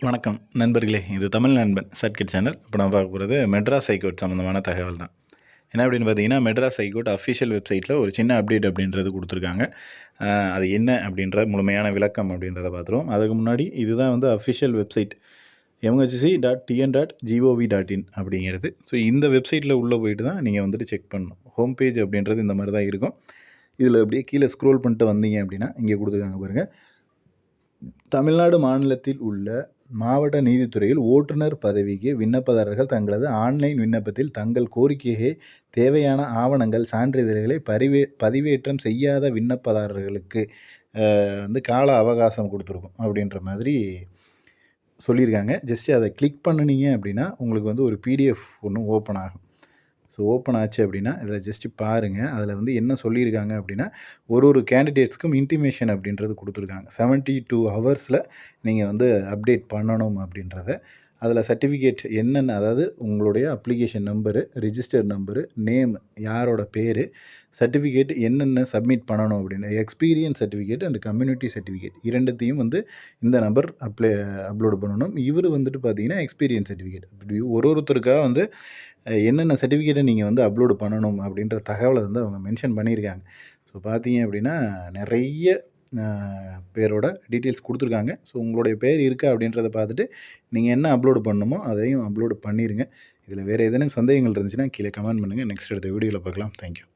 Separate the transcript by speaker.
Speaker 1: வணக்கம் நண்பர்களே, இது தமிழ் நண்பன் சர்க்கிட் சேனல். இப்போ நான் பார்க்க போகிறது மெட்ராஸ் ஹைகோர்ட் சம்மந்தமான தகவல் தான். என்ன அப்படின்னு பார்த்தீங்கன்னா, மெட்ராஸ் ஹைகோர்ட் அஃபிஷியல் வெப்சைட்டில் ஒரு சின்ன அப்டேட் அப்படின்றது கொடுத்துருக்காங்க. அது என்ன அப்படின்ற முழுமையான விளக்கம் அப்படின்றத பார்த்துருவோம். அதுக்கு முன்னாடி இதுதான் வந்து அஃபிஷியல் வெப்சைட் mhc.tn.gov.in அப்படிங்கிறது. ஸோ இந்த வெப்சைட்டில் உள்ளே போயிட்டு தான் நீங்கள் வந்துட்டு செக் பண்ணணும். ஹோம் பேஜ் அப்படின்றது இந்த மாதிரி தான் இருக்கும். இதில் அப்படியே கீழே ஸ்க்ரோல் பண்ணிட்டு வந்தீங்க அப்படின்னா இங்கே கொடுத்துருக்காங்க பாருங்கள். தமிழ்நாடு மாநிலத்தில் உள்ள மாவட்ட நீதித்துறையில் ஓட்டுநர் பதவிக்கு விண்ணப்பதாரர்கள் தங்களது ஆன்லைன் விண்ணப்பத்தில் தங்கள் கோரிக்கையை தேவையான ஆவணங்கள் சான்றிதழ்களை பதிவேற்றம் செய்யாத விண்ணப்பதாரர்களுக்கு வந்து கால அவகாசம் கொடுத்துருக்கும் அப்படின்ற மாதிரி சொல்லியிருக்காங்க. ஜஸ்ட்டு அதை கிளிக் பண்ணினீங்க அப்படின்னா உங்களுக்கு வந்து ஒரு பிடிஎஃப் ஒன்று ஓப்பன் ஆகும். ஸோ ஓப்பன் ஆச்சு அப்படின்னா இதில் ஜஸ்ட்டு பாருங்கள். அதில் வந்து என்ன சொல்லியிருக்காங்க அப்படின்னா, ஒரு கேண்டிடேட்ஸ்க்கும் இன்டிமேஷன் அப்படின்றது கொடுத்துருக்காங்க. 72 ஹவர்ஸில் நீங்கள் வந்து அப்டேட் பண்ணணும் அப்படின்றத. அதில் சர்டிஃபிகேட் என்னென்ன, அதாவது உங்களுடைய application number, register number, name, யாரோட பேர், சர்டிஃபிகேட் என்னென்ன சப்மிட் பண்ணணும் அப்படின்னு, experience certificate and community certificate இரண்டுத்தையும் வந்து இந்த நம்பர் அப்லோடு பண்ணணும். இவர் வந்துட்டு பார்த்தீங்கன்னா எக்ஸ்பீரியன்ஸ் சர்டிஃபிகேட். இப்படி ஒருத்தருக்காக வந்து என்னென்ன சர்டிஃபிகேட்டை நீங்கள் வந்து அப்லோடு பண்ணணும் அப்படின்ற தகவலை வந்து அவங்க மென்ஷன் பண்ணியிருக்காங்க. ஸோ பார்த்தீங்க அப்படின்னா நிறைய பேரோட டீட்டெயில்ஸ் கொடுத்துருக்காங்க. ஸோ உங்களுடைய பேர் இருக்கா அப்படின்றத பார்த்துட்டு நீங்கள் என்ன அப்லோடு பண்ணணுமோ அதையும் அப்லோடு பண்ணிடுங்க. இதில் வேறு ஏதேனும் சந்தேகங்கள் இருந்துச்சுன்னா கீழே கமெண்ட் பண்ணுங்கள். நெக்ஸ்ட் அடுத்த வீடியோவில் பார்க்கலாம். தேங்க்யூ.